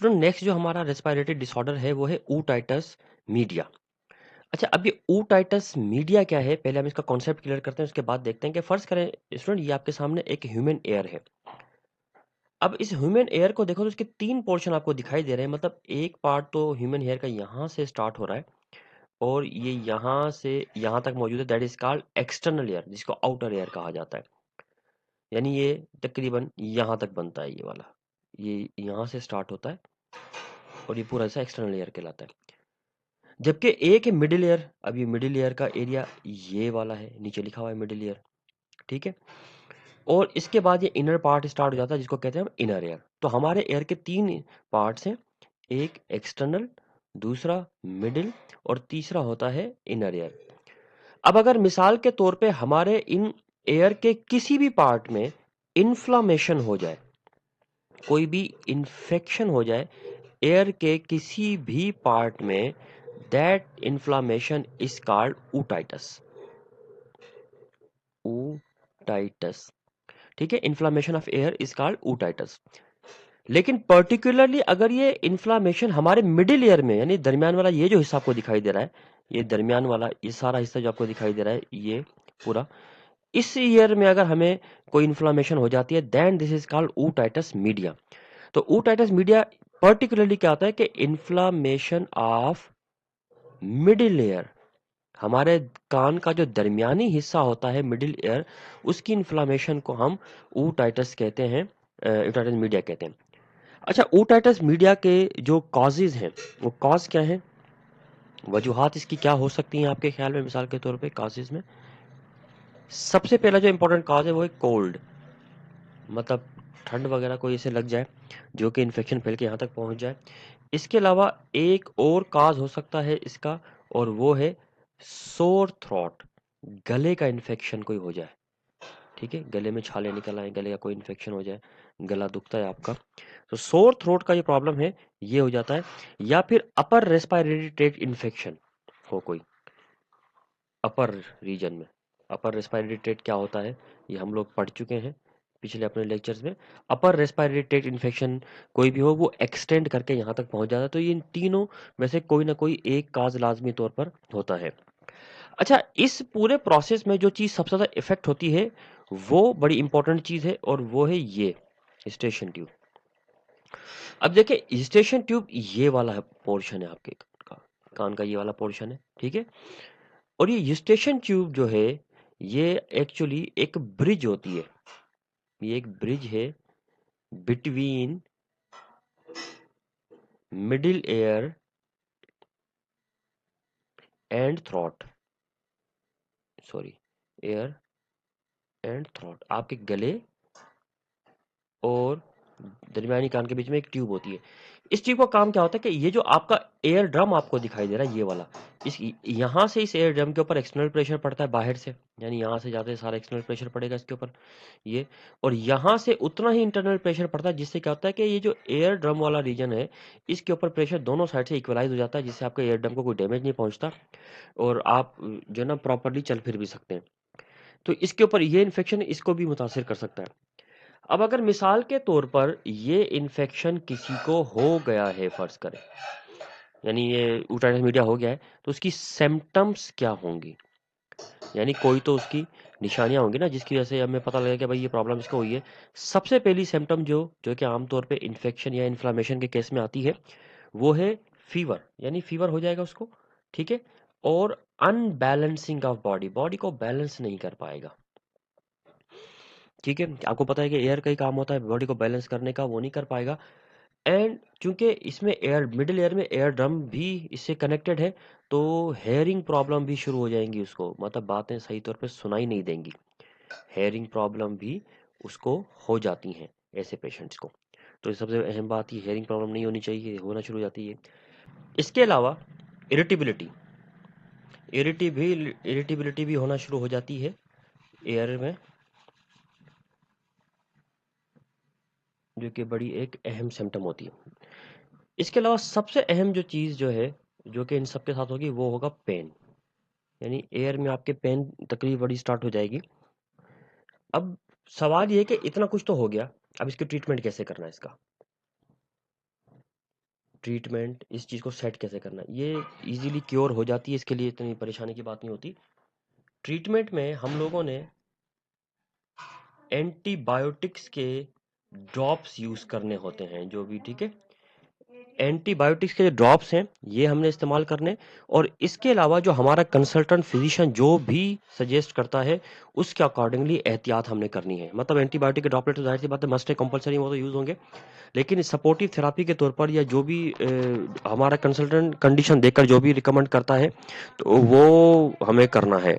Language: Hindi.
स्टूडेंट नेक्स्ट जो हमारा रेस्पिरेटरी डिसऑर्डर है वो है ऊटाइटस मीडिया। अच्छा, अब ये ऊटाइटस मीडिया क्या है, पहले हम इसका कॉन्सेप्ट क्लियर करते हैं, उसके बाद देखते हैं कि फर्ज करें स्टूडेंट ये आपके सामने एक ह्यूमन एयर है। अब इस ह्यूमन एयर को देखो तो इसके 3 पोर्शन आपको दिखाई दे रहे हैं, मतलब एक पार्ट तो ह्यूमन एयर का यहाँ से स्टार्ट हो रहा है और ये यहाँ से यहाँ तक मौजूद है, that is called external air, जिसको आउटर एयर कहा जाता है। यानी ये तकरीबन यहाँ तक बनता है, ये वाला ये यहाँ से स्टार्ट होता है और ये पूरा ऐसा एक्सटर्नल एयर कहलाता है। जबकि एक है मिडिल ईयर। अब ये मिडिल ईयर का एरिया ये वाला है, नीचे लिखा हुआ है मिडिल ईयर, ठीक है। और इसके बाद ये इनर पार्ट स्टार्ट हो जाता है, जिसको कहते हैं हम इनर एयर। तो हमारे एयर के 3 पार्ट्स हैं, एक एक्सटर्नल, दूसरा मिडिल और तीसरा होता है इनर एयर। अब अगर मिसाल के तौर पे हमारे इन एयर के किसी भी पार्ट में इन्फ्लामेशन हो जाए, कोई भी इन्फेक्शन हो जाए एयर के किसी भी पार्ट में, that inflammation is called ootitis। ootitis, ठीक है। Inflammation of air is called ootitis। लेकिन पर्टिकुलरली अगर ये इन्फ्लामेशन हमारे मिडिल ईयर में, यानी दरमियान वाला ये जो हिस्सा आपको दिखाई दे रहा है, ये दरमियान वाला ये सारा हिस्सा जो आपको दिखाई दे रहा है, ये पूरा इस ईयर में अगर हमें कोई इन्फ्लामेशन हो जाती है, then this is called ootitis media. तो ootitis मीडिया पर्टिकुलरली क्या होता है कि इन्फ्लामेशन ऑफ मिडिल ईयर, हमारे कान का जो दरमियानी हिस्सा होता है मिडिल ईयर, उसकी इन्फ्लामेशन को हम ootitis कहते हैं, ootitis मीडिया कहते हैं। अच्छा, ootitis मीडिया के जो कॉजेज हैं, वो कॉज क्या हैं, वजूहात इसकी क्या हो सकती हैं आपके ख्याल में? मिसाल के तौर पे कॉजेज में सबसे पहला जो इंपॉर्टेंट कॉज है वो है कोल्ड, मतलब ठंड वगैरह कोई इसे लग जाए जो कि इन्फेक्शन फैल के यहाँ तक पहुँच जाए। इसके अलावा एक और काज हो सकता है इसका, और वो है सोर थ्रोट, गले का इन्फेक्शन कोई हो जाए, ठीक है, गले में छाले निकल आए, गले का कोई इन्फेक्शन हो जाए, गला दुखता है आपका, तो सोर थ्रोट का ये प्रॉब्लम है, ये हो जाता है। या फिर अपर रेस्पिरेटरी ट्रैक्ट इन्फेक्शन हो कोई अपर रीजन में। अपर रेस्पिरेटरी ट्रैक्ट क्या होता है ये हम लोग पढ़ चुके हैं पिछले अपने लेक्चर्स में। अपर रेस्पिरेटरी ट्रैक्ट इन्फेक्शन कोई भी हो, वो एक्सटेंड करके यहाँ तक पहुँच जाता है। तो ये इन तीनों में से कोई ना कोई एक काज लाजमी तौर पर होता है। अच्छा, इस पूरे प्रोसेस में जो चीज़ सबसे ज़्यादा इफेक्ट होती है वो बड़ी इंपॉर्टेंट चीज़ है, और वो है ये स्टेशन ट्यूब। अब देखिए, स्टेशन ट्यूब ये वाला पोर्शन है आपके कान का ये वाला पोर्शन है, ठीक है। और ये स्टेशन ट्यूब जो है, ये एक्चुअली एक ब्रिज होती है, ये एक ब्रिज है between middle air and throat, sorry, air and throat, आपके गले और दरमियानी कान के बीच में एक ट्यूब होती है। इस ट्यूब का काम क्या होता है कि ये जो आपका एयर ड्रम आपको दिखाई दे रहा है, ये वाला, इस यहाँ से इस एयर ड्रम के ऊपर एक्सटर्नल प्रेशर पड़ता है बाहर से, यानी यहाँ से जाते सारा एक्सटर्नल प्रेशर पड़ेगा इसके ऊपर ये, और यहाँ से उतना ही इंटरनल प्रेशर पड़ता है, जिससे क्या होता है कि ये जो एयर ड्रम वाला रीजन है, इसके ऊपर प्रेशर दोनों साइड से इक्वलाइज हो जाता है, जिससे आपके एयर ड्रम को कोई डैमेज नहीं पहुंचता और आप जो है ना प्रॉपरली चल फिर भी सकते हैं। तो इसके ऊपर ये इन्फेक्शन इसको भी मुतासिर कर सकता है। अब अगर मिसाल के तौर पर ये इन्फेक्शन किसी को हो गया है, फर्ज करें, यानी ये ootitis मीडिया हो गया है, तो उसकी सिम्टम्स क्या होंगी, यानी कोई तो उसकी निशानियां होंगी ना, जिसकी वजह से हमें पता लगेगा कि भाई ये प्रॉब्लम इसको हुई है। सबसे पहली सिम्टम जो जो कि आमतौर पे इन्फेक्शन या इन्फ्लामेशन के केस में आती है, वो है फीवर, यानी फीवर हो जाएगा उसको, ठीक है। और अनबैलेंसिंग ऑफ बॉडी, बॉडी को बैलेंस नहीं कर पाएगा, ठीक है। आपको पता है कि एयर का ही काम होता है बॉडी को बैलेंस करने का, वो नहीं कर पाएगा। एंड चूंकि इसमें एयर, मिडिल एयर में एयर ड्रम भी इससे कनेक्टेड है, तो हेयरिंग प्रॉब्लम भी शुरू हो जाएंगी उसको, मतलब बातें सही तौर पे सुनाई नहीं देंगी, हेयरिंग प्रॉब्लम भी उसको हो जाती हैं ऐसे पेशेंट्स को। तो सबसे अहम बात, ये हेयरिंग प्रॉब्लम नहीं होनी चाहिए, होना शुरू हो जाती है। इसके अलावा इरिटेबिलिटी, इरिटेबिलिटी भी होना शुरू हो जाती है एयर में, जो कि बड़ी एक अहम सिम्टम होती है। इसके अलावा सबसे अहम जो चीज़ जो है, जो कि इन सबके साथ होगी, वो होगा पेन, यानी एयर में आपके पेन तकलीफ बड़ी स्टार्ट हो जाएगी। अब सवाल ये है कि इतना कुछ तो हो गया, अब इसकी ट्रीटमेंट कैसे करना है इसका। ट्रीटमेंट, इस चीज़ को सेट कैसे करना है, ये इजीली क्योर हो जाती है, इसके लिए इतनी परेशानी की बात नहीं होती। ट्रीटमेंट में हम लोगों ने एंटीबायोटिक्स के ड्रॉप्स यूज़ करने होते हैं जो भी, ठीक है। एंटीबायोटिक्स के जो ड्रॉप्स हैं ये हमने इस्तेमाल करने, और इसके अलावा जो हमारा कंसल्टेंट फिजिशियन जो भी सजेस्ट करता है उसके अकॉर्डिंगली एहतियात हमने करनी है। मतलब एंटीबायोटिक के ड्रॉपलेट तो जाहिर सी बात है मस्ट है, कंपलसरी, वो तो यूज़ होंगे, लेकिन सपोर्टिव थेरेपी के तौर पर या जो भी हमारा कंसल्टेंट कंडीशन देखकर जो भी रिकमेंड करता है तो वो हमें करना है।